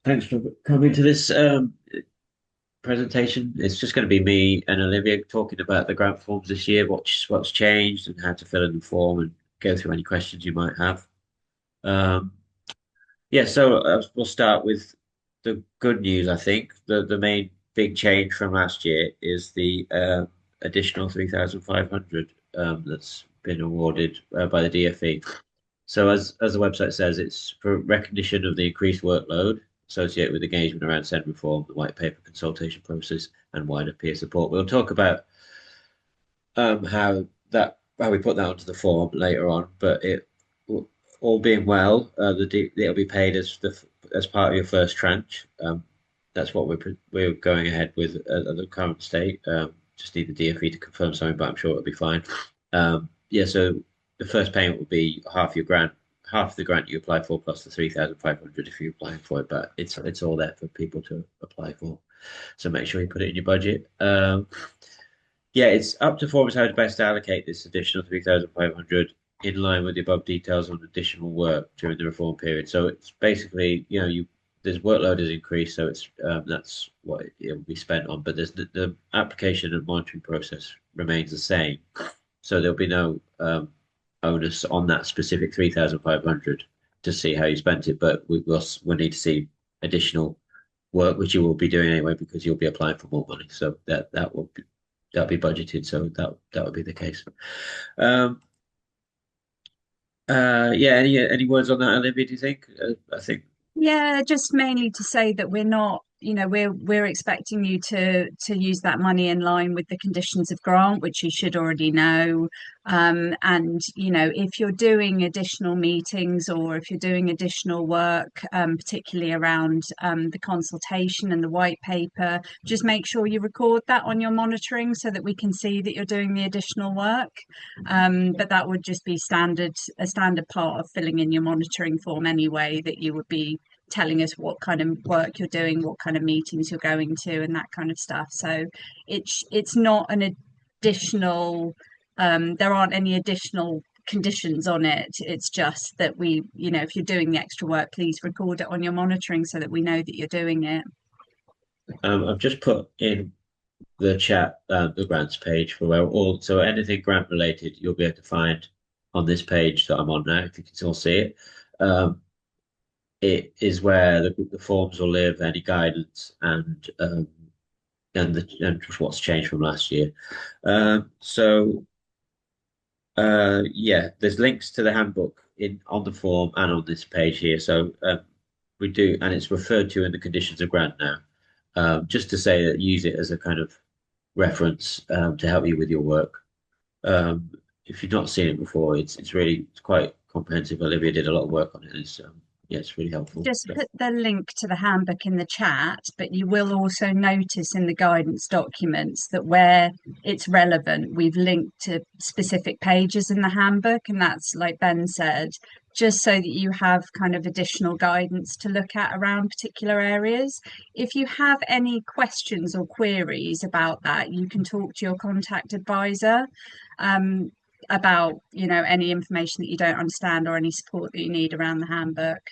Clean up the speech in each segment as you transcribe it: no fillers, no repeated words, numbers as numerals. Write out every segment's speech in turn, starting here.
Thanks for coming to this presentation. It's just going to be me and Olivia talking about the grant forms this year, what's changed, and how to fill in the form, and go through any questions you might have. Um, yeah, so we'll start with the good news. I think the main big change from last year is the additional 3,500 that's been awarded by the DFE. So as the website says, it's for recognition of the increased workload associated with engagement around SEND reform, the white paper consultation process, and wider peer support. We'll talk about how we put that onto the form later on, but it all being well, it'll be paid as part of your first tranche. That's what we're going ahead with at the current state. Just need the DFE to confirm something, but I'm sure it'll be fine. Yeah, so the first payment will be half the grant you apply for plus the 3,500 if you're applying for it. But it's all there for people to apply for. So make sure you put it in your budget. Yeah, it's up to Forbes how to best allocate this additional 3,500 in line with the above details on additional work during the reform period. So it's basically, there's workload has increased, so it's that's what it will be spent on. But the application and monitoring process remains the same, so there'll be no onus on that specific 3,500 to see how you spent it. But we'll need to see additional work, which you will be doing anyway because you'll be applying for more money. So that'll be budgeted. So that would be the case. Um, yeah. Any words on that, Olivia? Do you think? I think. Yeah, just mainly to say that we're not, we're expecting you to use that money in line with the conditions of grant, which you should already know. And if you're doing additional meetings or if you're doing additional work, particularly around the consultation and the white paper, just make sure you record that on your monitoring so that we can see that you're doing the additional work. But that would just be a standard part of filling in your monitoring form anyway, that you would be telling us what kind of work you're doing, what kind of meetings you're going to, and that kind of stuff. So it's not an additional. There aren't any additional conditions on it. It's just that if you're doing the extra work, please record it on your monitoring so that we know that you're doing it. I've just put in the chat the grants page for where all so anything grant related you'll be able to find on this page that I'm on now. If you can still see it. It is where the forms will live, any guidance, and just what's changed from last year. Yeah, there's links to the handbook in on the form and on this page here. So we do, and it's referred to in the conditions of grant now. Just to say that use it as a kind of reference to help you with your work. Um, if you've not seen it before, it's quite comprehensive. Olivia did a lot of work on it. Yeah, it's really helpful. Just put the link to the handbook in the chat, but you will also notice in the guidance documents that where it's relevant, we've linked to specific pages in the handbook. And that's, like Ben said, just so that you have kind of additional guidance to look at around particular areas. If you have any questions or queries about that, you can talk to your contact advisor. About any information that you don't understand or any support that you need around the handbook.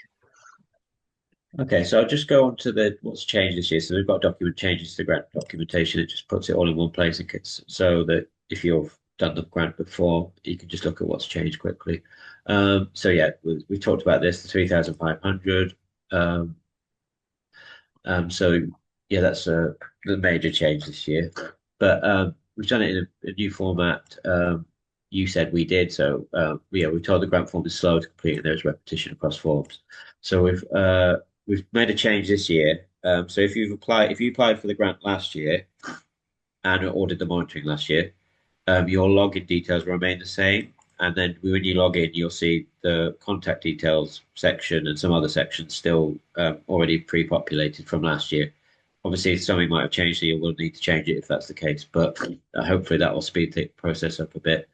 Okay, so I'll just go on to the what's changed this year. So we've got document changes to the grant documentation. It just puts it all in one place and gets so that if you've done the grant before, you can just look at what's changed quickly. So yeah, we talked about this, the 3,500. So yeah, that's the major change this year. But we've done it in a new format. You said we did, so yeah, we told the grant form is slow to complete, and there's repetition across forms. So we've made a change this year. So if you applied for the grant last year and ordered the monitoring last year, your login details will remain the same. And then when you log in, you'll see the contact details section and some other sections still already pre-populated from last year. Obviously, something might have changed, so you will need to change it if that's the case. But hopefully, that will speed the process up a bit.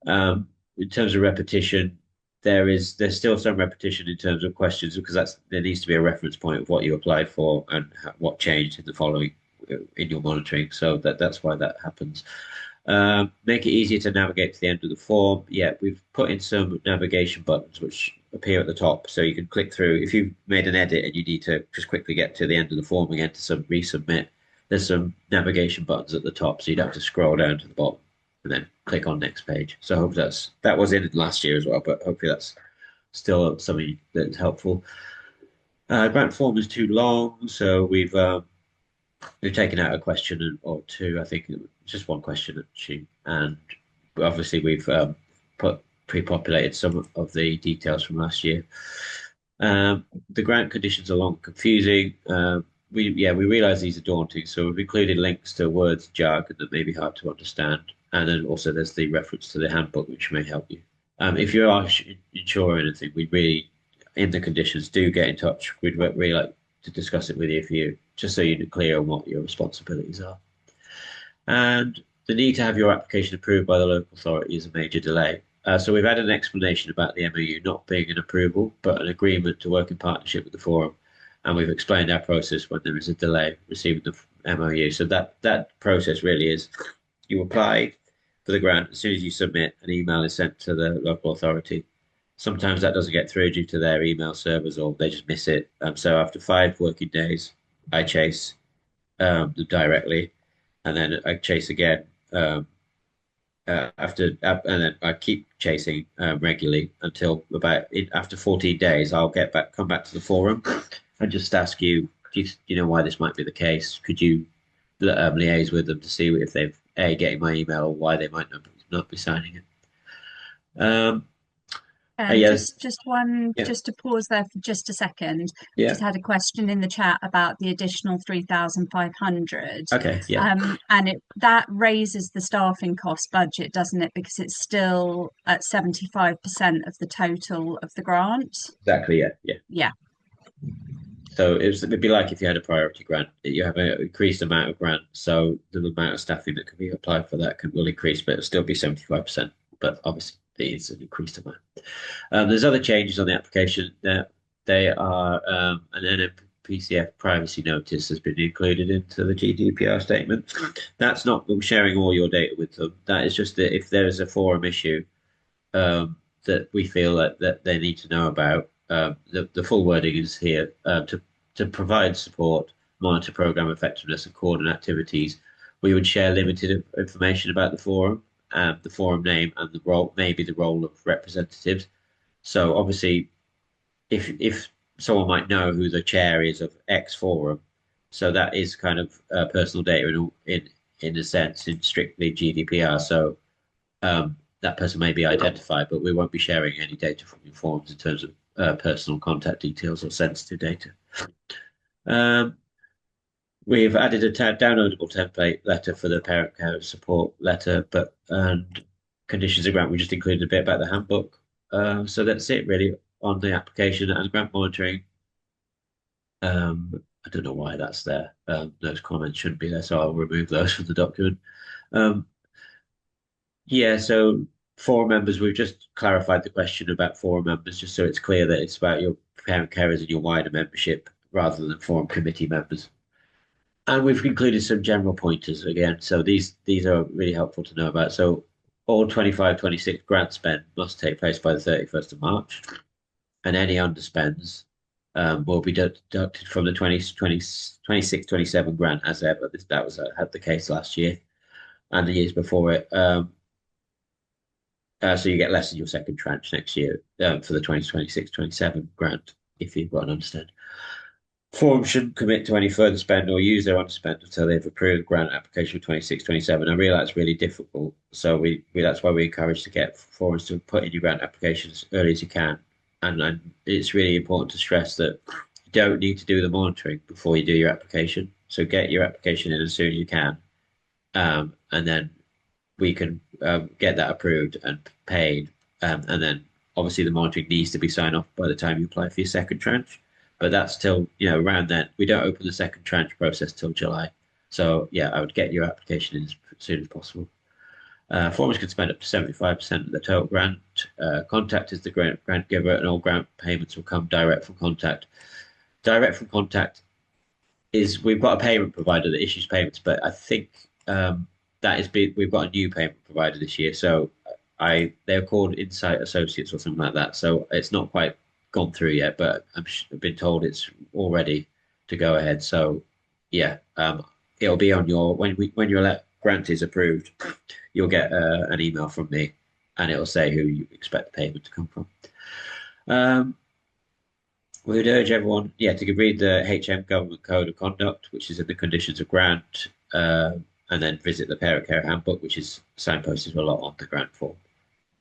In terms of repetition, there's still some repetition in terms of questions because there needs to be a reference point of what you applied for and what changed in the following in your monitoring. So that's why that happens. Make it easier to navigate to the end of the form. Yeah, we've put in some navigation buttons which appear at the top, so you can click through. If you've made an edit and you need to just quickly get to the end of the form again to resubmit, there's some navigation buttons at the top, so you don't have to scroll down to the bottom and then click on next page. So I hope that was in last year as well, but hopefully that's still something that's helpful. Grant form is too long, so we've taken out a question or two. I think just one question actually, and obviously we've put pre-populated some of the details from last year. The grant conditions are long and confusing. We realise these are daunting, so we've included links to words jargon that may be hard to understand, and then also there's the reference to the handbook which may help you. If you are unsure or anything, we really, in the conditions, do get in touch. We'd really like to discuss it with you if you just so you're clear on what your responsibilities are. And the need to have your application approved by the local authority is a major delay. So we've had an explanation about the MOU not being an approval, but an agreement to work in partnership with the forum. And we've explained our process when there is a delay receiving the MOU. So that process really is you apply for the grant. As soon as you submit, an email is sent to the local authority. Sometimes that doesn't get through due to their email servers or they just miss it. So after 5 working days, I chase them directly, and then I chase again and then I keep chasing regularly until after 14 days. I'll come back to the forum, and just ask you, do you know why this might be the case? Could you liaise with them to see if they've getting my email or why they might not be signing it? Yes, yeah, Just to pause there for just a second. yeah. Just had a question in the chat about the additional 3,500. Okay, yeah, And that raises the staffing cost budget, doesn't it? Because it's still at 75% of the total of the grant. exactly, yeah, yeah. Yeah. So it'd be like if you had a priority grant, you have an increased amount of grant, so the amount of staffing that can be applied for that will increase, but it'll still be 75%. But obviously, it's an increased amount. There's other changes on the application. They are an NMPCF privacy notice has been included into the GDPR statement. That's not sharing all your data with them. That is just that if there is a forum issue that we feel that they need to know about, the full wording is here to provide support, monitor program effectiveness, and coordinate activities. We would share limited information about the forum name, and the role, maybe the role of representatives. So obviously, if someone might know who the chair is of X forum, so that is kind of personal data in a sense in strictly GDPR. So that person may be identified, but we won't be sharing any data from your forums in terms of personal contact details or sensitive data. We've added a downloadable template letter for the parent care support letter, and conditions of grant. We just included a bit about the handbook. So that's it really on the application and grant monitoring. I don't know why that's there. Those comments shouldn't be there, so I'll remove those from the document. Yeah, so forum members, we've just clarified the question about forum members, just so it's clear that it's about your parent carers and your wider membership rather than forum committee members. And we've included some general pointers again. So these are really helpful to know about. So all 25-26 grant spend must take place by the 31st of March, and any underspends will be deducted from the 26-27 grant as ever. That was had the case last year and the years before it. So you get less in your second tranche next year for the 2026-27 grant if you've got an understand. Forum shouldn't commit to any further spend or use their underspend until they've approved grant application for 26-27. I realise it's really difficult, so that's why we encourage to get forums to put in your grant applications as early as you can. And it's really important to stress that you don't need to do the monitoring before you do your application. So get your application in as soon as you can, and then we can get that approved and paid. And then obviously the monitoring needs to be signed off by the time you apply for your second tranche. But that's till, around then. We don't open the second tranche process till July. So yeah, I would get your application in as soon as possible. Forums can spend up to 75% of the total grant. Contact is the grant giver, and all grant payments will come direct from Contact. Direct from Contact we've got a payment provider that issues payments, but I think we've got a new payment provider this year. So they're called Insight Associates or something like that. So it's not quite gone through yet, but I've been told it's all ready to go ahead. So yeah, it'll be on your when your grant is approved, you'll get an email from me, and it'll say who you expect the payment to come from. Um, we would urge everyone, yeah, to read the HM Government Code of Conduct, which is in the conditions of grant, and then visit the Parent Care Handbook, which is signposted a lot on the grant form.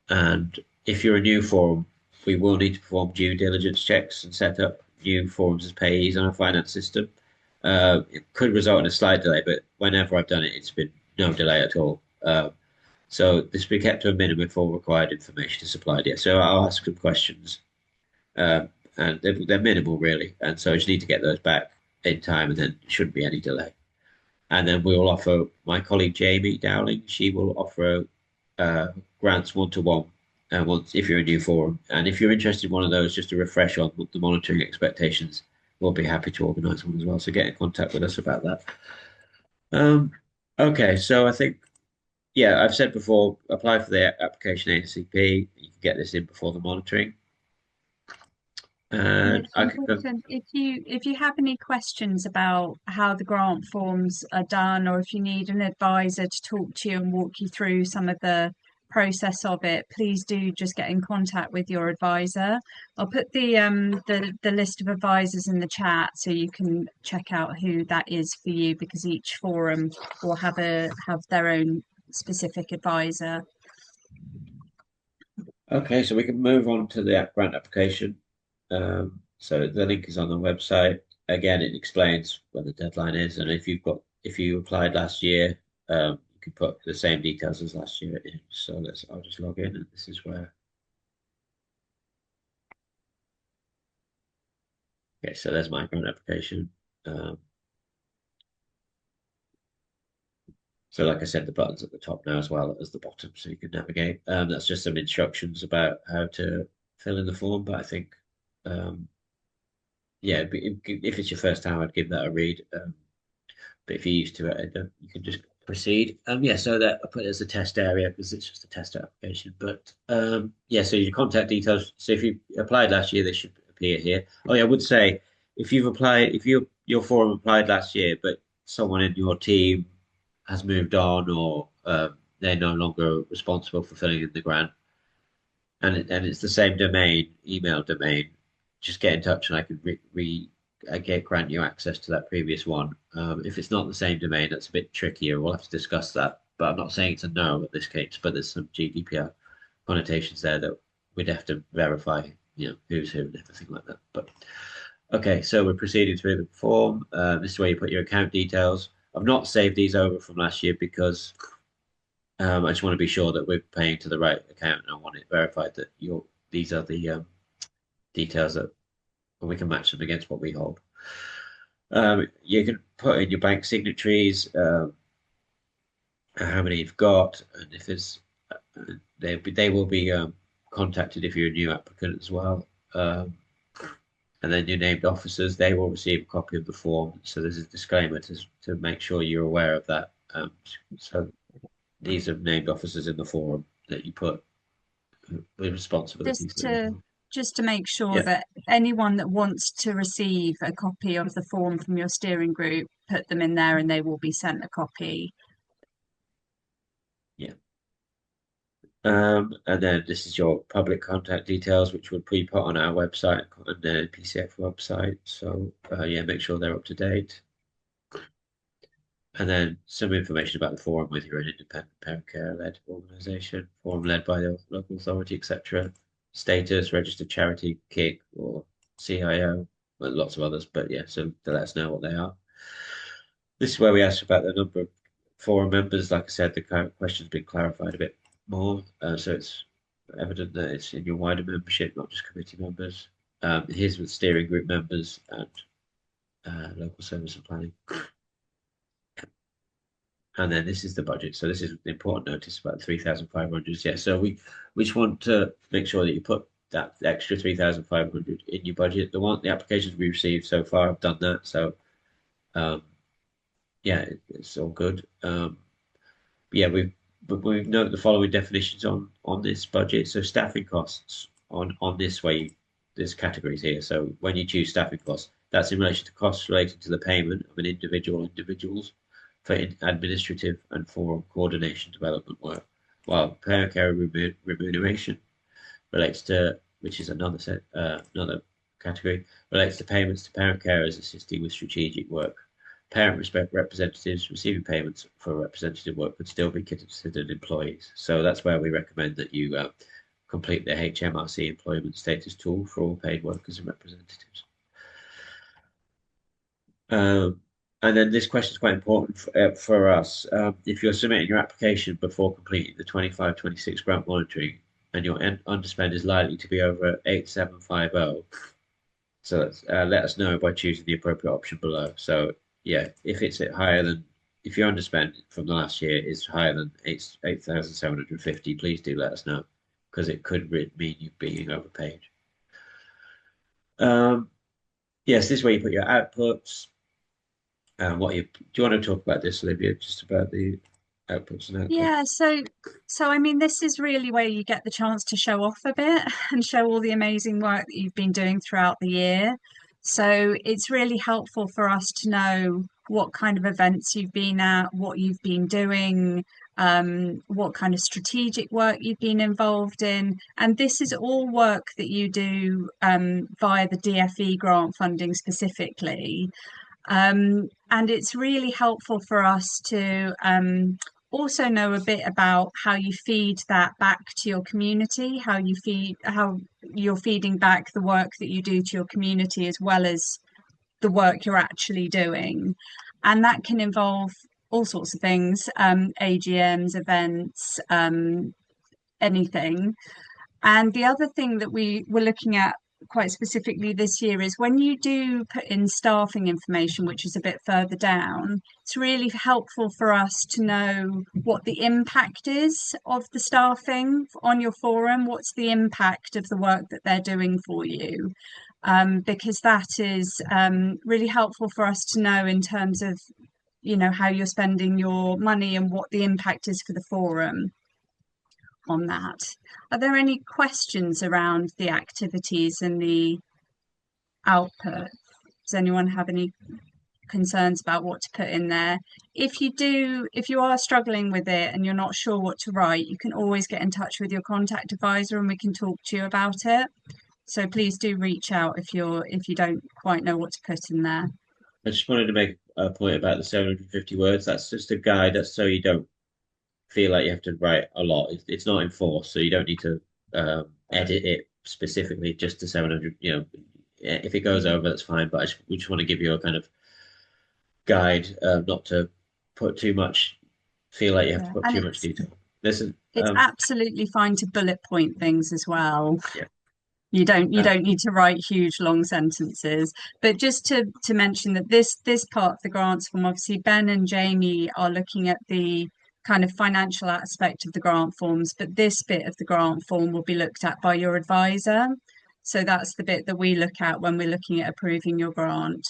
And if you're a new forum, we will need to perform due diligence checks and set up new forums as payees on our finance system. It could result in a slight delay, but whenever I've done it, it's been no delay at all. So this will be kept to a minimum if all required information is supplied. Yeah, so I'll ask some questions, um, and they're minimal really, and so I just need to get those back in time, and then shouldn't be any delay. And then we'll offer my colleague Jamie Dowling. She will offer grants one-to-one once if you're a new forum, and if you're interested in one of those, just to refresh on the monitoring expectations, we'll be happy to organise one as well. So get in contact with us about that. Um, okay, so I think yeah, I've said before, apply for the application ASCP. You can get this in before the monitoring, And and it's I could go. important if you have any questions about how the grant forms are done, or if you need an advisor to talk to you and walk you through some of the process of it, please do just get in contact with your advisor. I'll put the list of advisors in the chat so you can check out who that is for you, because each forum will have their own specific advisor. Okay, so we can move on to the grant application. So the link is on the website. Again, it explains when the deadline is, and if you applied last year, you can put the same details as last year in. So I'll just log in, and this is where. Okay, so there's my grant application. Um, so like I said, the button's at the top now as well as the bottom, so you can navigate. That's just some instructions about how to fill in the form, but I think, um, yeah, if it's your first time, I'd give that a read. But if you're used to it, you can just proceed. Yeah, so that I put it as a test area because it's just a test application. But yeah, so your contact details. So if you applied last year, they should appear here. Oh yeah, I would say if your forum applied last year, but someone in your team has moved on or they're no longer responsible for filling in the grant, and it's the same domain, email domain, just get in touch and I can grant you access to that previous one. If it's not the same domain, that's a bit trickier. We'll have to discuss that. But I'm not saying it's a no at this case, but there's some GDPR connotations there that we'd have to verify, who's who and everything like that. But okay, so we're proceeding through the form. This is where you put your account details. I've not saved these over from last year because I just want to be sure that we're paying to the right account, and I want it verified that these are the details that we can match them against what we hold. You can put in your bank signatories, how many you've got, and if there's they will be contacted if you're a new applicant as well. And then your named officers, they will receive a copy of the form. So there's a disclaimer to make sure you're aware of that. So these are named officers in the forum that you put with Just responsibilities there as to well. just to make sure Yeah, that anyone that wants to receive a copy of the form from your steering group, put them in there and they will be sent a copy. yeah. And then this is your public contact details, which we'll pre-put on our website and the PCF website. So yeah, make sure they're up to date. And then some information about the forum, whether you're an independent parent care-led organisation, forum led by the local authority, etc. Status, registered charity, KIC, or CIO, well, lots of others. But yeah, so to let us know what they are. This is where we asked about the number of forum members. Like I said, the question's been clarified a bit more, so it's evident that it's in your wider membership, not just committee members. Here's with steering group members and local service and planning. And then this is the budget. So this is the important notice about 3,500. Yeah. So we just want to make sure that you put that extra 3,500 in your budget. The applications we received so far have done that. So um, yeah, it's all good. Yeah, but we note the following definitions on this budget. So staffing costs on this way, this categories here. So when you choose staffing costs, that's in relation to costs related to the payment of an individuals for administrative and forum coordination development work, while parent care remuneration relates to, which is another category, relates to payments to parent carers assisting with strategic work. Parent respect representatives receiving payments for representative work would still be considered employees. So that's where we recommend that you complete the HMRC employment status tool for all paid workers and representatives. Um, and then this question is quite important for us. If you're submitting your application before completing the 25-26 grant monitoring and your underspend is likely to be over 8750, so let us know by choosing the appropriate option below. So yeah, if it's higher than, if your underspend from the last year is higher than 8,750, please do let us know because it could mean you being overpaid. Um, yes, this is where you put your outputs. Do you want to talk about this, Olivia? Just about the outputs and outcomes? Yeah, so I mean, this is really where you get the chance to show off a bit and show all the amazing work that you've been doing throughout the year. So it's really helpful for us to know what kind of events you've been at, what you've been doing, what kind of strategic work you've been involved in. And this is all work that you do via the DFE grant funding specifically. And it's really helpful for us to also know a bit about how you feed that back to your community, how you're feeding back the work that you do to your community as well as the work you're actually doing. And that can involve all sorts of things, AGMs, events, anything. And the other thing that we were looking at quite specifically this year is when you do put in staffing information, which is a bit further down, it's really helpful for us to know what the impact is of the staffing on your forum. What's the impact of the work that they're doing for you? Because that is really helpful for us to know in terms of, how you're spending your money and what the impact is for the forum on that. Are there any questions around the activities and the output? Does anyone have any concerns about what to put in there? If you are struggling with it and you're not sure what to write, you can always get in touch with your contact advisor and we can talk to you about it. So please do reach out if you don't quite know what to put in there. I just wanted to make a point about the 750 words. That's just a guide. That's so you don't feel like you have to write a lot. It's not enforced, so you don't need to edit it specifically just to 700. If it goes over, that's fine. But we just want to give you a kind of guide, not to put too much. Feel like you have to Yeah. put And too much detail. Listen, it's absolutely fine to bullet point things as well. yeah, You don't need to write huge long sentences. But just to mention that this part of the grants form, obviously Ben and Jamie are looking at the kind of financial aspect of the grant forms, but this bit of the grant form will be looked at by your advisor. So that's the bit that we look at when we're looking at approving your grant.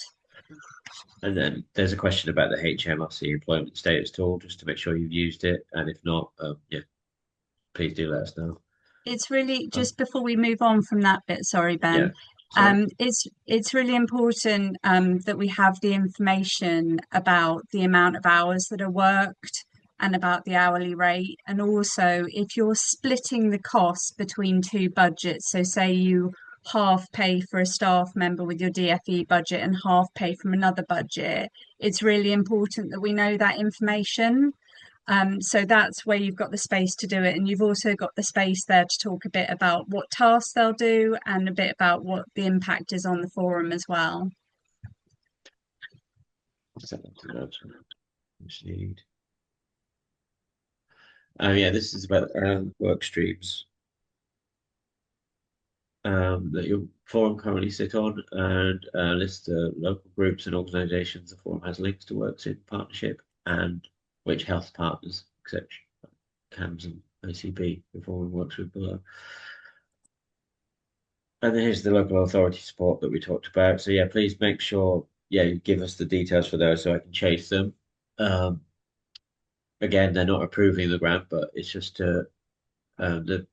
and then there's a question about the HMRC employment status tool, just to make sure you've used it, and if not, yeah, please do let us know. It's really Um, just before we move on from that bit, sorry, yeah, Ben. sorry. It's really important that we have the information about the amount of hours that are worked and about the hourly rate. And also, if you're splitting the cost between two budgets, so say you half pay for a staff member with your DFE budget and half pay from another budget, it's really important that we know that information. So that's where you've got the space to do it. And you've also got the space there to talk a bit about what tasks they'll do and a bit about what the impact is on the forum as well. Set that to notes. Need. Yeah, this is about work streams that your forum currently sit on, and list the local groups and organisations the forum has links to works in partnership, and which health partners, etc. CAMS and ICB the forum works with below. And then here's the local authority support that we talked about. So yeah, please make sure, yeah, you give us the details for those so I can chase them. again, they're not approving the grant, but it's just to the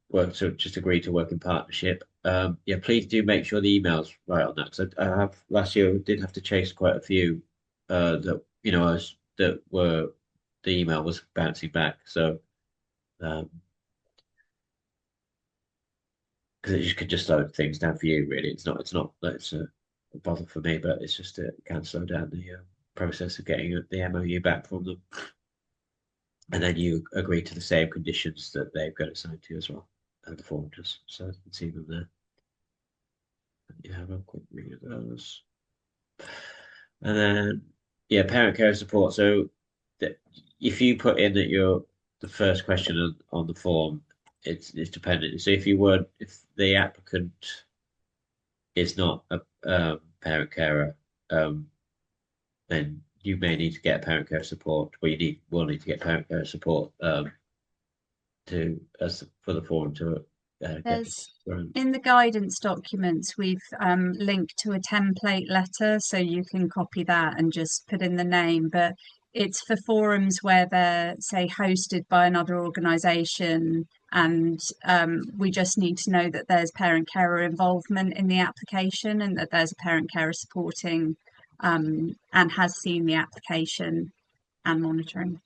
work to just agree to work in partnership. Yeah, please do make sure the email's right on that because I have last year did have to chase quite a few that that were the email was bouncing back. So because it just could just slow things down for you, really. It's not that it's a bother for me, but it's just it can slow down the process of getting the MOU back from them, and then you agree to the same conditions that they've got assigned to you as well. And the form just so you can see them there. You have a quick read of those. And then, yeah, parent care support. So that if you put in that you're the first question on the form, it's dependent. So if the applicant is not a parent carer, um, then you may need to get parent care support, or will need to get parent care support to as for the form to get the There's grant. in the guidance documents, we've linked to a template letter, so you can copy that and just put in the name. But it's for forums where they're, say, hosted by another organisation, and we just need to know that there's parent carer involvement in the application and that there's a parent carer supporting and has seen the application and monitoring.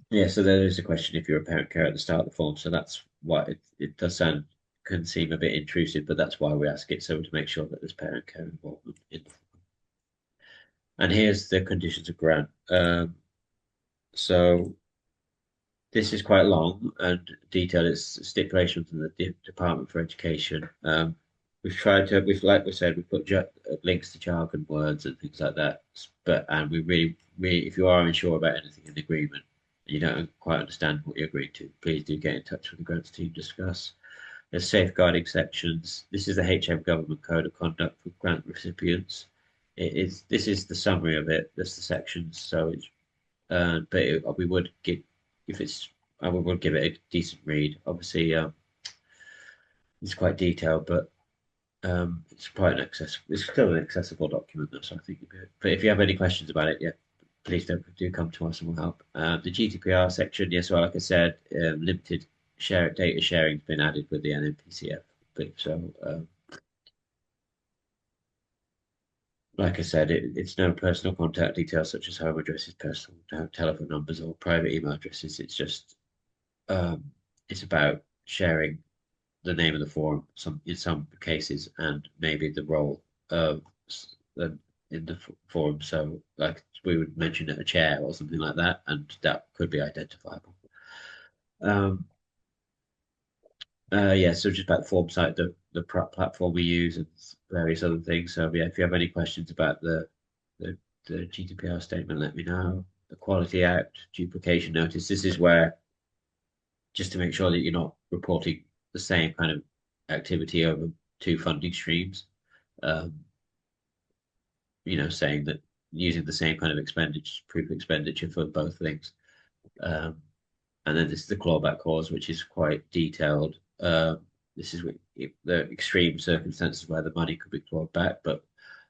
Yeah, so there is a question if you're a parent carer at the start of the form. So that's why it does sound can seem a bit intrusive, but that's why we ask it so to make sure that there's parent care involvement in the form. And here's the conditions of grant. So this is quite long and detailed. It's stipulations from the Department for Education. Like we said, we put links to jargon words and things like that. And we really, if you are unsure about anything in the agreement, and you don't quite understand what you're agreeing to, please do get in touch with the grants team to discuss. There's safeguarding sections. This is the HM Government Code of Conduct for grant recipients. This is the summary of it. There's the sections. So it's we would give if it's I would give it a decent read. Obviously, it's quite detailed, but it's quite an accessible. It's still an accessible document, though, so I think. But if you have any questions about it, yeah, please do come to us and we'll help. The GDPR section, yes, well, like I said, limited data sharing has been added with the NMPCF. So, like I said, it's no personal contact details such as home addresses, personal telephone numbers, or private email addresses. It's just it's about sharing the name of the forum in some cases and maybe the role of the in the forum. So, like we would mention a chair or something like that, and that could be identifiable. Um, yeah, so just about the form site, the platform we use, and various other things. So, yeah, if you have any questions about the, the GDPR statement, let me know. The Quality Act, duplication notice. This is where just to make sure that you're not reporting the same kind of activity over two funding streams. Um, saying that using the same kind of expenditure, proof of expenditure for both things. Um, and then this is the clawback clause, which is quite detailed. This is the extreme circumstances where the money could be clawed back, but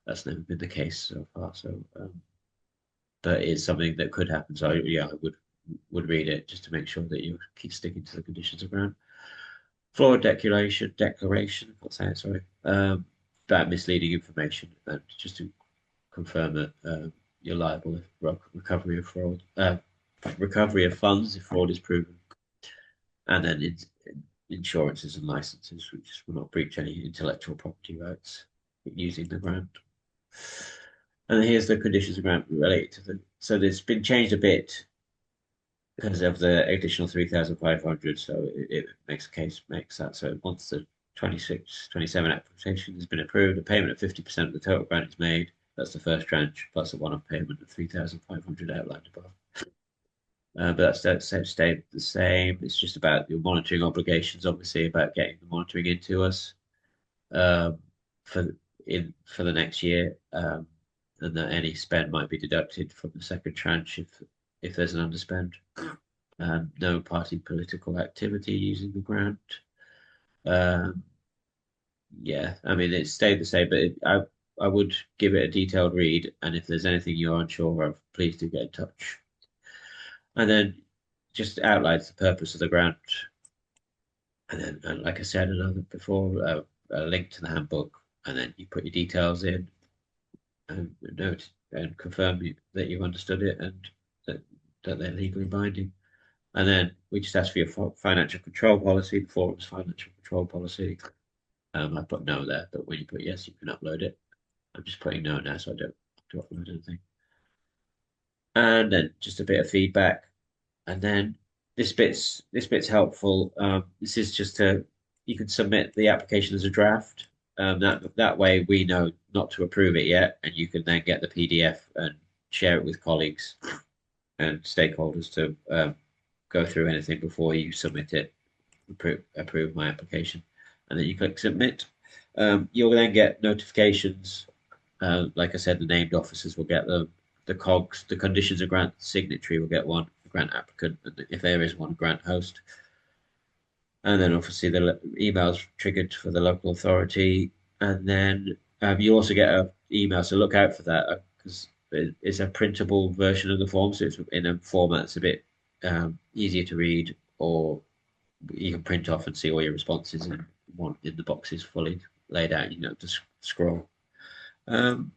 that's never been the case so far. So, but it's something that could happen. So, yeah, I would read it just to make sure that you keep sticking to the conditions of grant. Fraud declaration, I'll say it, sorry, about misleading information, and just to confirm that you're liable if recovery of funds if fraud is proven, and then insurances and licenses, which will not breach any intellectual property rights using the grant. And here's the conditions of grant related to the. So there's been changed a bit because of the additional 3,500. So it makes that. So once the 26-27 application has been approved, a payment of 50% of the total grant is made. That's the first tranche, plus a one-off payment of 3,500 outlined above. But that's stayed the same. It's just about your monitoring obligations, obviously, about getting the monitoring into us um, for for the next year, and that any spend might be deducted from the second tranche if there's an underspend. No party political activity using the grant. Um, yeah, I mean it stayed the same, but I would give it a detailed read, and if there's anything you're unsure of, please do get in touch. and then just outlines the purpose of the grant. And then, and like I said, another before, a link to the handbook, and then you put your details in and note and confirm that you've understood it and that, that they're legally binding. And then we just ask for your financial control policy, the forum's financial control policy. I put no there, but when you put yes, you can upload it. I'm just putting no now, so I don't have to upload anything. And then just a bit of feedback. And then this bit's helpful. This is just to you can submit the application as a draft. That way we know not to approve it yet, and you can then get the PDF and share it with colleagues and stakeholders to go through anything before you submit it. Approve my application, and then you click submit. You'll then get notifications. Like I said, the named officers will get them. The COGs, the conditions of grant signatory will get one, the grant applicant, and if there is one, grant host. And then obviously the emails triggered for the local authority. And then you also get an email, so look out for that because it's a printable version of the form, so it's in a format that's a bit easier to read, or you can print off and see all your responses in the boxes fully laid out. You know, to scroll. Um,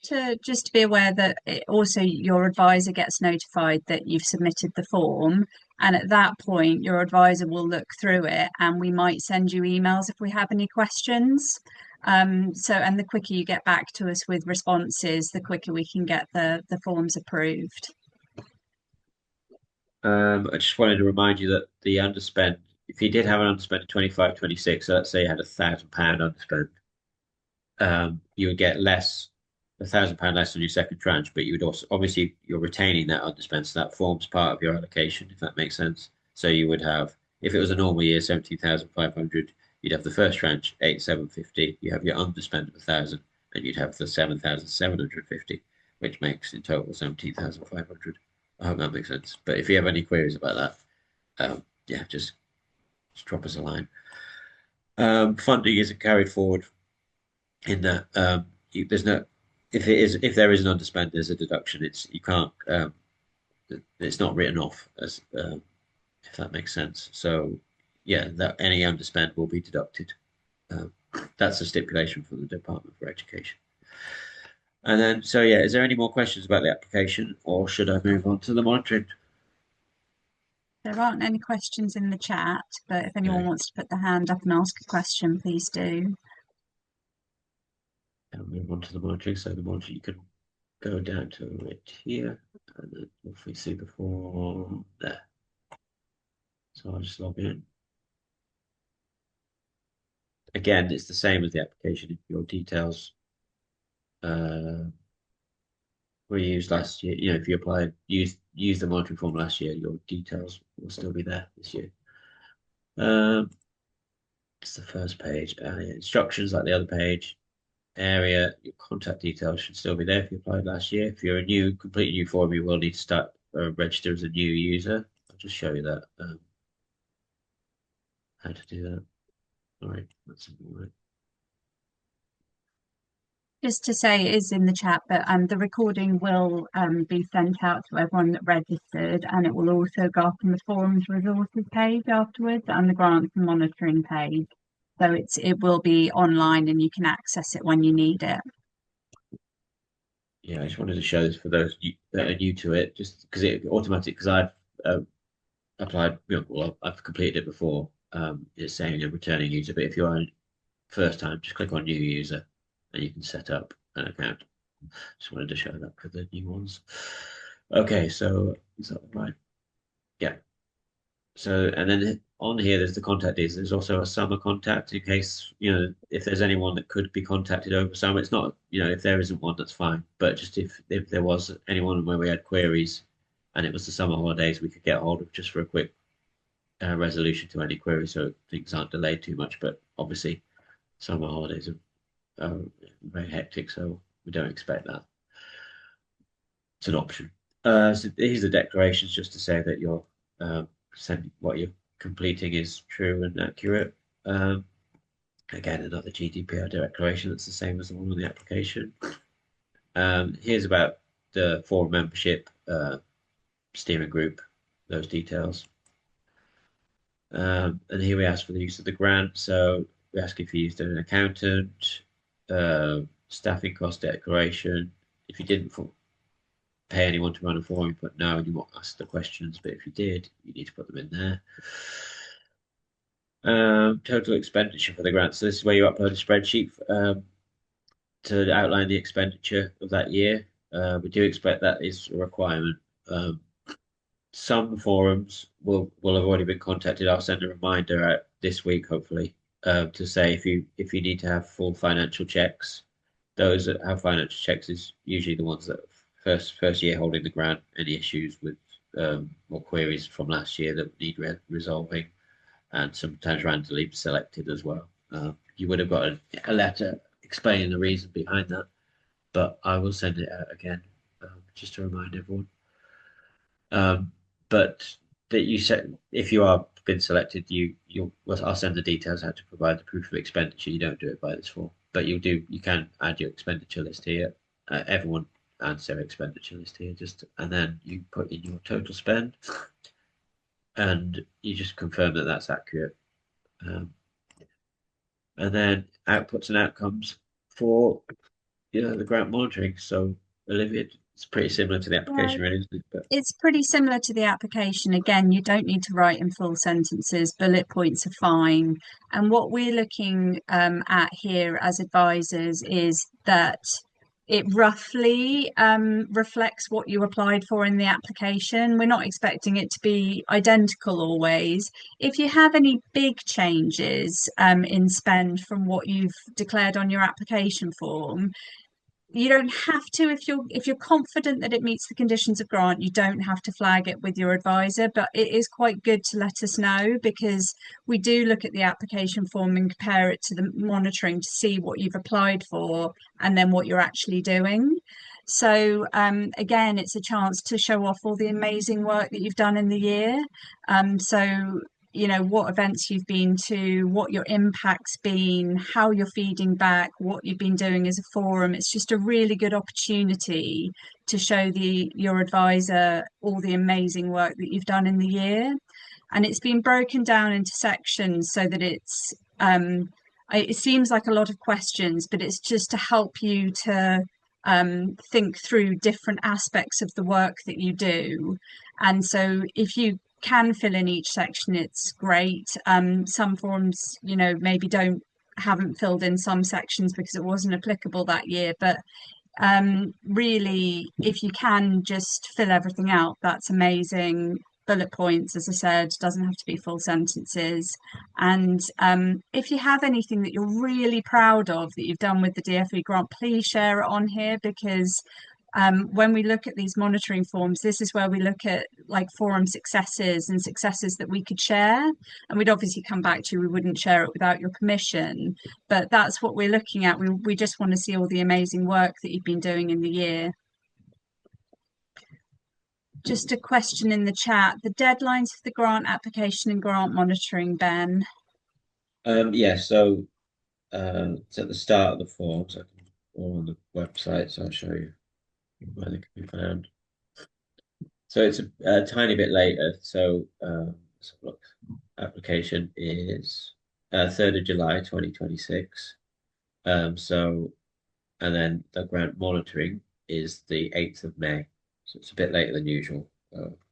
Just to be aware that also your advisor gets notified that you've submitted the form, and at that point your advisor will look through it, and we might send you emails if we have any questions. And the quicker you get back to us with responses, the quicker we can get the forms approved. I just wanted to remind you that the underspend, if you did have an underspend in 25, 26, so let's say you had £1,000 underspend, you would get less, £1,000 less on your second tranche, but you would also, obviously, you're retaining that underspend, so that forms part of your allocation, if that makes sense. So you would have, if it was a normal year, 17,500, you'd have the first tranche, 8,750, you have your underspend of 1,000, and you'd have the 7,750, which makes in total 17,500. I hope that makes sense. But if you have any queries about that, yeah, just drop us a line. Funding isn't carried forward in that there's no if there is an underspend, there's a deduction. It's you can't it's not written off as if that makes sense. So yeah, that any underspend will be deducted. Um, that's a stipulation from the Department for Education. And then, so yeah, is there any more questions about the application, or should I move on to the monitoring? There aren't any questions in the chat, but if anyone Okay, wants to put their hand up and ask a question, please do. I'll move on to the monitoring. So the monitoring, you can go down to it here, and then if we see the form there. So I'll just log in. Again, it's the same as the application. If your details uh, were used last year, you know, if you applied, use the monitoring form last year, your details will still be there this year. Um, it's the first page. Yeah, instructions like the other page. Area, your contact details should still be there if you applied last year. If you're a completely new form, you will need to start register as a new user. I'll just show you that how to do that. All right, that's all right. Just to say it is in the chat, but the recording will be sent out to everyone that registered, and it will also go up on the forums resources page afterwards and the grants and monitoring page. So it will be online and you can access it when you need it. Yeah, I just wanted to show this for those that are new to it, just because it automatic because I've applied, well, I've completed it before. It's saying a returning user, but if you're on first time, just click on new user and you can set up an account. Just wanted to show that for the new ones. Okay, so is that right? Yeah. So and then on here, there's the contact details. There's also a summer contact in case, you know, if there's anyone that could be contacted over summer. It's not, you know, if there isn't one, that's fine. But just if there was anyone where we had queries and it was the summer holidays, we could get hold of just for a quick resolution to any queries so things aren't delayed too much. But obviously, summer holidays are very hectic, so we don't expect that. It's an option. So here's the declarations just to say that you're sending what you're completing is true and accurate. Again, another GDPR declaration that's the same as the one on the application. Here's about the forum membership. steering group, those details. And here we ask for the use of the grant. So we ask if you used an accountant, staffing cost declaration. If you didn't pay anyone to run a form, you put no and you won't ask the questions. But if you did, you need to put them in there. Total expenditure for the grant. So this is where you upload a spreadsheet to outline the expenditure of that year. We do expect that is a requirement. Um, some forums will have already been contacted. I'll send a reminder out this week, hopefully, to say if you need to have full financial checks. Those that have financial checks is usually the ones that first year holding the grant. Any issues with or queries from last year that need resolving, and sometimes randomly selected as well. You would have got a letter explaining the reason behind that, but I will send it out again just to remind everyone. Um, but that you said if you are been selected, well, I'll send the details out to provide the proof of expenditure. You don't do it by this form, but you can add your expenditure list here. Everyone adds their expenditure list here, just and then you put in your total spend, and you just confirm that that's accurate. Um, and then outputs and outcomes for the grant monitoring. So Olivia, it's pretty similar to the Yeah, application, really, isn't it? But it's pretty similar to the application. Again, you don't need to write in full sentences, bullet points are fine. And what we're looking at here as advisors is that it roughly reflects what you applied for in the application. We're not expecting it to be identical always. If you have any big changes in spend from what you've declared on your application form, you don't have to, if you're confident that it meets the conditions of grant, you don't have to flag it with your advisor, but it is quite good to let us know, because we do look at the application form and compare it to the monitoring to see what you've applied for and then what you're actually doing. So again, it's a chance to show off all the amazing work that you've done in the year. So what events you've been to, what your impact's been, how you're feeding back, what you've been doing as a forum. It's just a really good opportunity to show your advisor all the amazing work that you've done in the year. And it's been broken down into sections so that it seems like a lot of questions, but it's just to help you to think through different aspects of the work that you do. And so if you can fill in each section, it's great. Some forms, maybe haven't filled in some sections because it wasn't applicable that year. But really, if you can just fill everything out, that's amazing. Bullet points, as I said, doesn't have to be full sentences. And if you have anything that you're really proud of that you've done with the DFE grant, please share it on here, because when we look at these monitoring forms, this is where we look at like forum successes and successes that we could share. And we'd obviously come back to you, we wouldn't share it without your permission, but that's what we're looking at. We just want to see all the amazing work that you've been doing in the year. Just a question in the chat, the deadlines for the grant application and grant monitoring, Ben. yeah, so it's at the start of the form, so I can go on the website, so I'll show you where they can be found. So it's a tiny bit later. So let's have a look. Application is 3rd of July 2026. So and then the grant monitoring is the 8th of May. So it's a bit later than usual.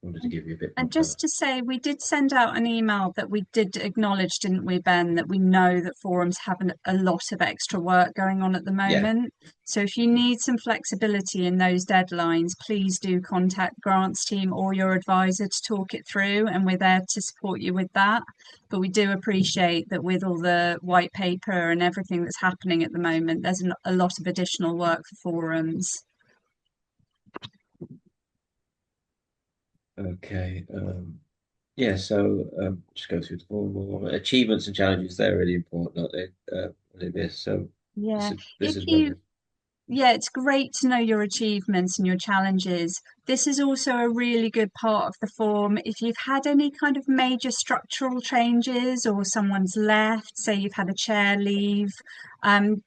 Wanted to give you a bit more And cover. just to say, we did send out an email that we did acknowledge, didn't we, Ben, that we know that forums have a lot of extra work going on at the Yeah. moment. So if you need some flexibility in those deadlines, please do contact Grants team or your advisor to talk it through, and we're there to support you with that. But we do appreciate that with all the white paper and everything that's happening at the moment, there's a lot of additional work for forums. Okay. Yeah, so just go through the form. Achievements and challenges, they're really important, aren't they? Olivia? So Yeah, this if is where you we yeah, it's great to know your achievements and your challenges. This is also a really good part of the form. If you've had any kind of major structural changes or someone's left, say you've had a chair leave,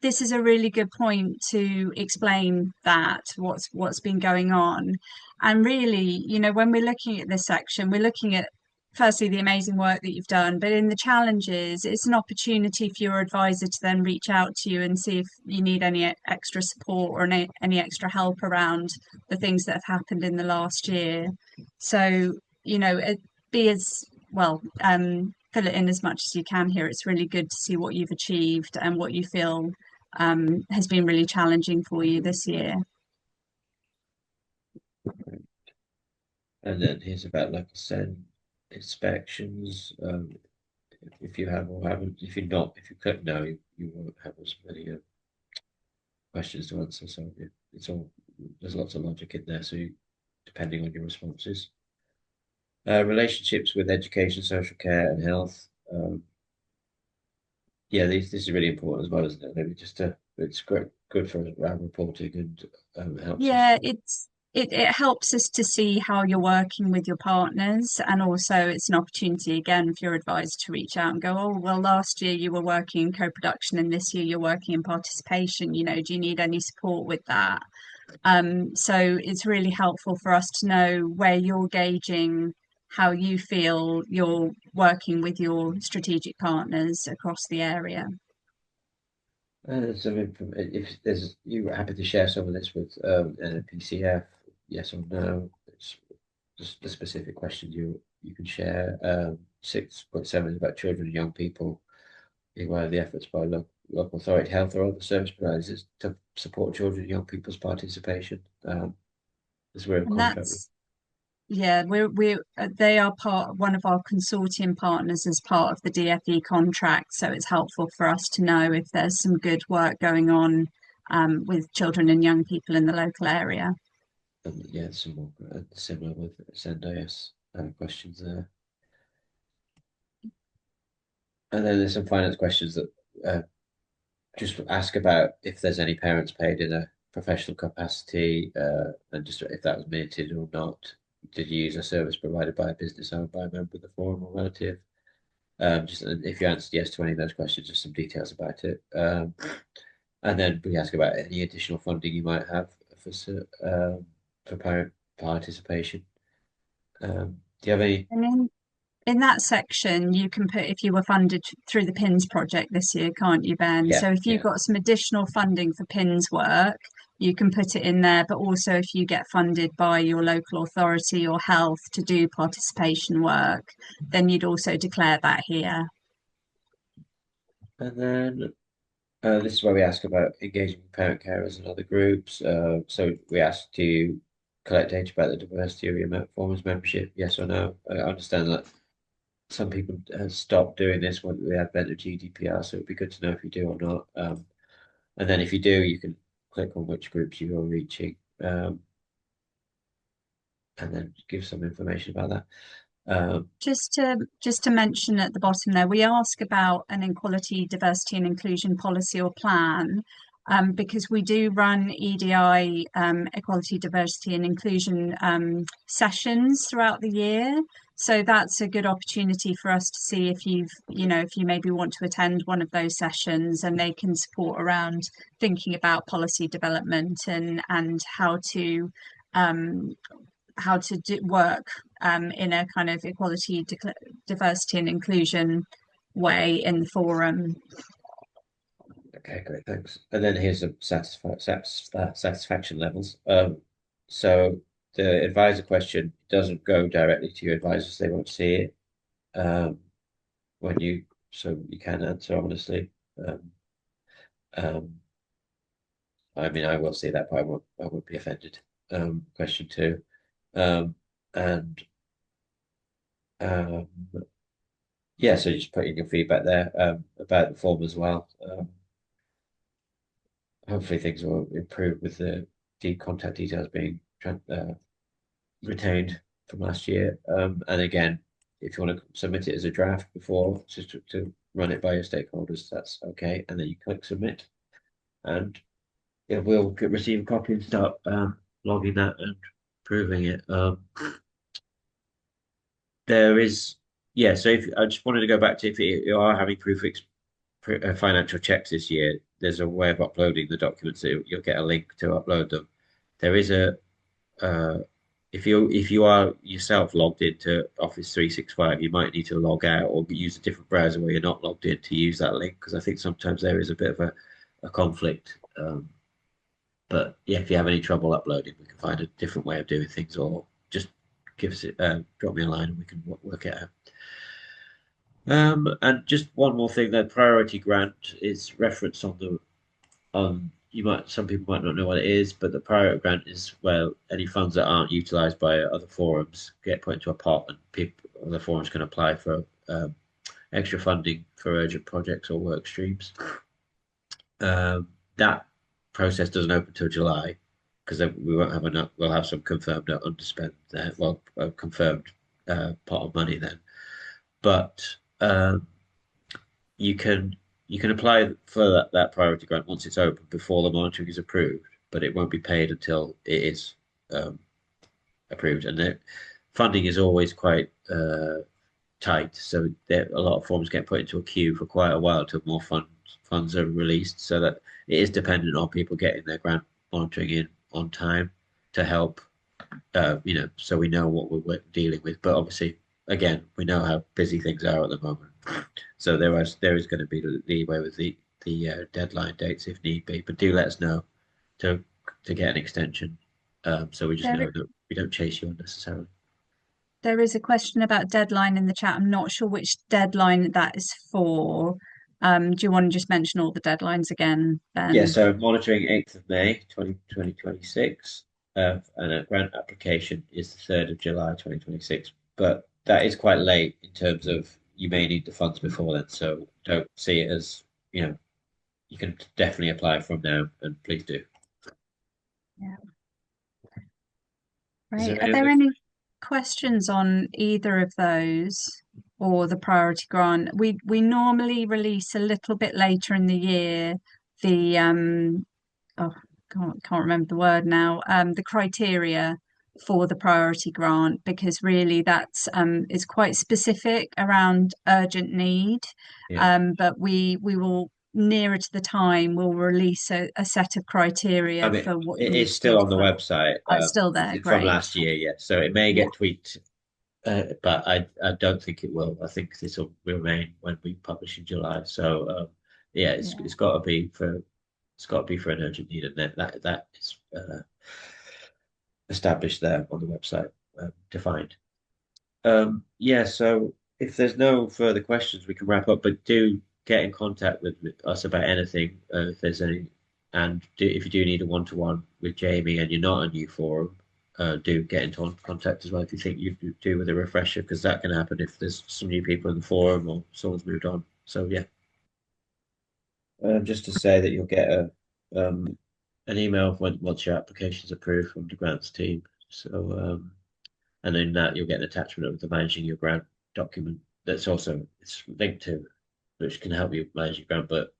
this is a really good point to explain that what's been going on. And really, when we're looking at this section, we're looking at firstly the amazing work that you've done, but in the challenges, it's an opportunity for your advisor to then reach out to you and see if you need any extra support or any extra help around the things that have happened in the last year. So, be as well, fill it in as much as you can here. It's really good to see what you've achieved and what you feel has been really challenging for you this year. And then here's about, like I said, inspections. If you have or haven't, if you're not, if you click no, you won't have as many questions to answer. So it's all, there's lots of logic in there. So depending on your responses, relationships with education, social care, and health. Yeah, this is really important as well, isn't it? Maybe just to, it's great, good for our reporting and helps us. Yeah, it helps us to see how you're working with your partners, and also it's an opportunity again for your advisor to reach out and go, oh, well, last year you were working in co-production and this year you're working in participation. Do you need any support with that? So it's really helpful for us to know where you're gauging how you feel you're working with your strategic partners across the area. Some if there's you happy to share some of this with NPCF, yes or no? It's just the specific questions you can share. 6.7 is about children and young people. Beware the efforts by local authority, health, or other service providers to support children and young people's participation. As we're in And contract with. that's Yeah, they are one of our consortium partners as part of the DFE contract, so it's helpful for us to know if there's some good work going on with children and young people in the local area. And yeah, some more similar with SNDIS questions there. And then there's some finance questions that just ask about if there's any parents paid in a professional capacity, and just if that was minuted or not. Did you use a service provided by a business owned by a member of the forum or relative? Just if you answered yes to any of those questions, just some details about it. And then we ask about any additional funding you might have for parent participation. Do you have any? And in that section, you can put if you were funded through the PINS project this year, can't you, Ben? Yeah, So if you yeah. got some additional funding for PINS work, you can put it in there. But also, if you get funded by your local authority or health to do participation work, then you'd also declare that here. And then this is where we ask about engaging with parent carers and other groups. So we ask, do you collect data about the diversity of your forms membership? Yes or no? I understand that some people stopped doing this when the advent of GDPR, so it'd be good to know if you do or not. And then if you do, you can click on which groups you are reaching, and then give some information about that. Just to mention at the bottom there, we ask about an equality, diversity, and inclusion policy or plan, because we do run EDI, equality, diversity, and inclusion sessions throughout the year. So that's a good opportunity for us to see if if you maybe want to attend one of those sessions, and they can support around thinking about policy development and um, how to work in a kind of equality, diversity, and inclusion way in the forum. Okay, great, thanks. And then here's the satisfaction levels. So the advisor question doesn't go directly to your advisors; they won't see it. Um, when you so you can answer honestly. Um, um, I mean, I will see that, but I won't be offended. Question two, um, and um, yeah, so just putting your feedback there about the form as well. Hopefully, things will improve with the contact details being retained from last year. And again, if you want to submit it as a draft before, just to run it by your stakeholders, that's okay. And then you click submit, and we'll receive a copy and start logging that and proving it. There is, yeah. So if I just wanted to go back to if you are having financial checks this year, there's a way of uploading the documents. So you'll get a link to upload them. There is a uh, if you are yourself logged into Office 365, you might need to log out or use a different browser where you're not logged in to use that link because I think sometimes there is a bit of a conflict. But yeah, if you have any trouble uploading, we can find a different way of doing things, or just drop me a line and we can work it out. And just one more thing, the priority grant is referenced on the you might some people might not know what it is, but the priority grant is where any funds that aren't utilized by other forums get put into a pot, and people other forums can apply for extra funding for urgent projects or work streams. That process doesn't open till July because we won't have enough. We'll have some confirmed underspent there. Well, confirmed pot of money then, but you can you can apply for that priority grant once it's open before the monitoring is approved, but it won't be paid until it is um, approved. And the funding is always quite tight, so a lot of forms get put into a queue for quite a while until more funds are released. So that it is dependent on people getting their grant monitoring in on time to help. So we know what we're dealing with. But obviously, again, we know how busy things are at the moment. So there is going to be leeway with the deadline dates if need be. But do let us know to get an extension, so we just There, know that we don't chase you unnecessarily. there is a question about deadline in the chat. I'm not sure which deadline that is for. Do you want to just mention all the deadlines again, Yeah, Ben? so monitoring 8th of May 2026, and a grant application is the 3rd of July 2026. But that is quite late in terms of you may need the funds before then. So don't see it as, you can definitely apply from now, and please do. Yeah. Is Right. there Are any there other? any questions on either of those or the priority grant? We normally release a little bit later in the year the oh can't remember the word now, the criteria for the priority grant because really that's is quite specific around urgent need. Yeah. But we will nearer to the time we'll release a set of I criteria mean, for what you it need is to do still to on the apply. website. Oh, it's still there, It's from great. last year, yeah. So it may Yeah, get tweaked, but I don't think it will. I think this will remain when we publish in July. So yeah, yeah. it's got to be for an urgent need, and that is established there on the website, defined. Yeah, so if there's no further questions, we can wrap up. But do get in contact with us about anything if there's any, and if you do need a one-to-one with Jamie and you're not a new forum, do get into contact as well if you think you do with a refresher, because that can happen if there's some new people in the forum or someone's moved on. So yeah, just to say that you'll get an email once your application's approved from the grants team. So and in that you'll get an attachment of the managing your grant document that's also it's linked to, which can help you manage your grant, but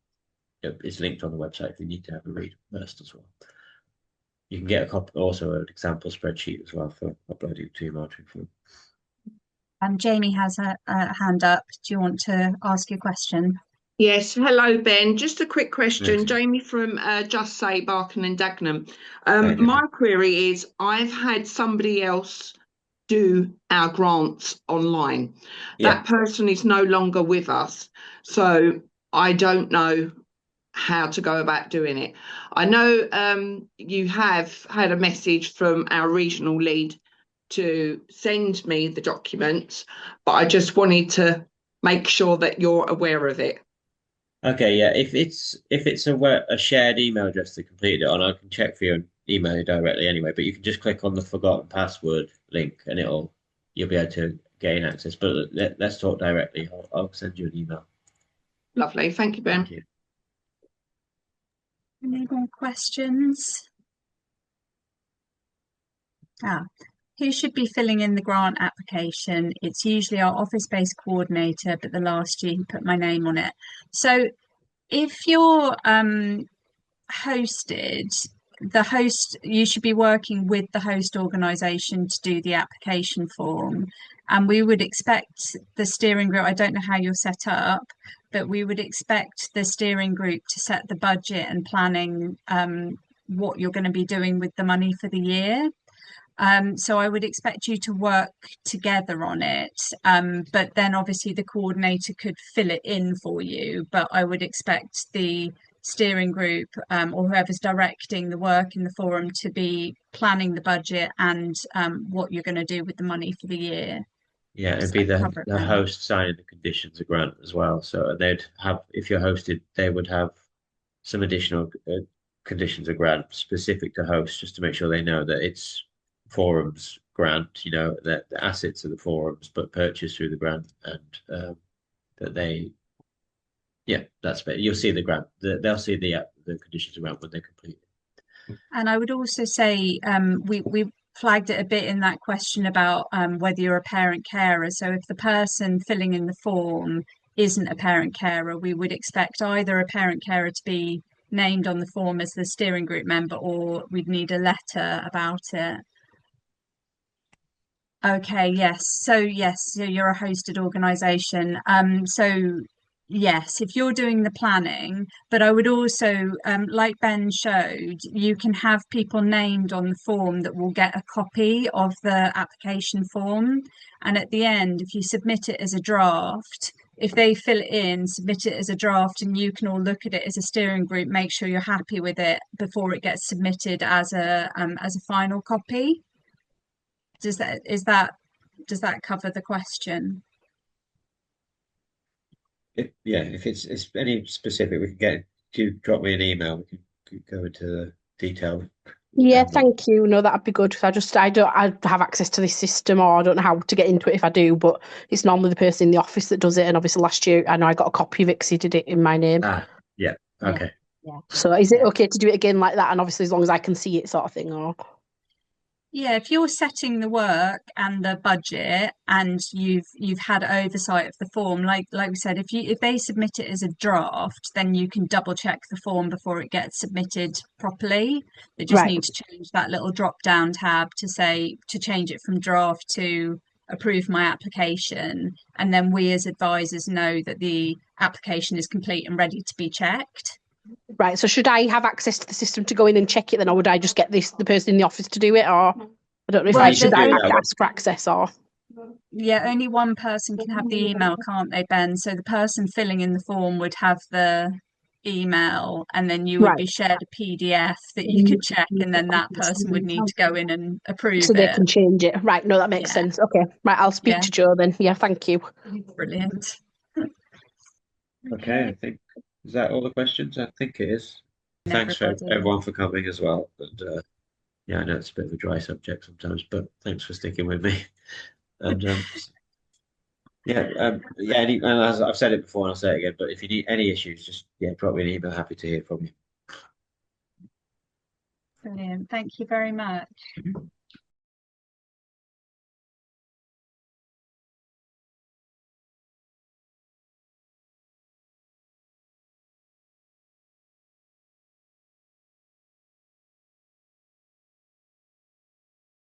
it's linked on the website if you need to have a read first as well. You can get a copy, also an example spreadsheet as well for uploading to your monitoring form. Jamie has a hand up. Do you want to ask your question? Yes, hello Ben. Just a quick question. Thanks. Jamie from Just Say Barking and Dagenham. Hi, My Jamie. query is I've had somebody else do our grants online. Yeah. That person is no longer with us, so I don't know how to go about doing it. I know you have had a message from our regional lead to send me the documents, but I just wanted to make sure that you're aware of it. Okay, yeah. If it's a shared email address to complete it on, I can check for you and email you directly anyway. But you can just click on the forgotten password link and you'll be able to gain access. But let's talk directly. I'll send you an email. Lovely. Thank you, Ben. Thank you. Any more questions? Ah, who should be filling in the grant application? It's usually our office-based coordinator, but the last year he put my name on it. So if you're hosted, the host, you should be working with the host organisation to do the application form. And we would expect the steering group, I don't know how you're set up, but we would expect the steering group to set the budget and planning what you're going to be doing with the money for the year. So I would expect you to work together on it. But then obviously the coordinator could fill it in for you. But I would expect the steering group or whoever's directing the work in the forum to be planning the budget and what you're going to do with the money for the year. Yeah, it'd Does be that cover it the then? host signing the conditions of grant as well. So they'd have, if you're hosted, they would have some additional conditions of grant specific to host, just to make sure they know that it's forums grant, that the assets of the forums, but purchased through the grant, and that they, yeah, that's better. You'll see the grant. They'll see the conditions of grant when they're complete. And I would also say we flagged it a bit in that question about whether you're a parent carer. So if the person filling in the form isn't a parent carer, we would expect either a parent carer to be named on the form as the steering group member, or we'd need a letter about it. Okay, yes. So you're a hosted organization. So yes, if you're doing the planning, but I would also, like Ben showed, you can have people named on the form that will get a copy of the application form. And at the end, if you submit it as a draft, if they fill it in, submit it as a draft, and you can all look at it as a steering group, make sure you're happy with it before it gets submitted as a final copy. Does that cover the question? If it's any specific, we can get you drop me an email. We can go into the detail. Yeah, But thank you. No, that'd be good because I have access to this system, or I don't know how to get into it if I do, but it's normally the person in the office that does it. And obviously last year I know I got a copy of it because he did it in my name. Yeah, Yeah. okay. Yeah. So is it okay to do it again like that? And obviously as long as I can see it, sort of thing, or Yeah, if you're setting the work and the budget and you've had oversight of the form, like we said, if they submit it as a draft, then you can double check the form before it gets submitted properly. They just right. need to change that little drop down tab to change it from draft to approve my application. And then we as advisors know that the application is complete and ready to be checked. Right. So should I have access to the system to go in and check it then, or would I just get the person in the office to do it, or I don't know if Well, I You can should do I it have that to way. ask for access or Yeah, only one person can have the email, can't they, Ben? So the person filling in the form would have the email, and then you would right. be shared a PDF that you could check, and then that person would need to go in and approve So they it. can change it. Right. No, that makes Yeah, sense. Okay. Right. I'll speak yeah, to Joe then. Yeah. Thank you. brilliant. Okay, I think is that all the questions? I think it is. Thanks for Everybody. everyone for coming as well. And yeah, I know it's a bit of a dry subject sometimes, but thanks for sticking with me. And yeah. And as I've said it before, and I'll say it again. But if you need any issues, just drop me an email. Happy to hear from you. Brilliant. Thank you very much.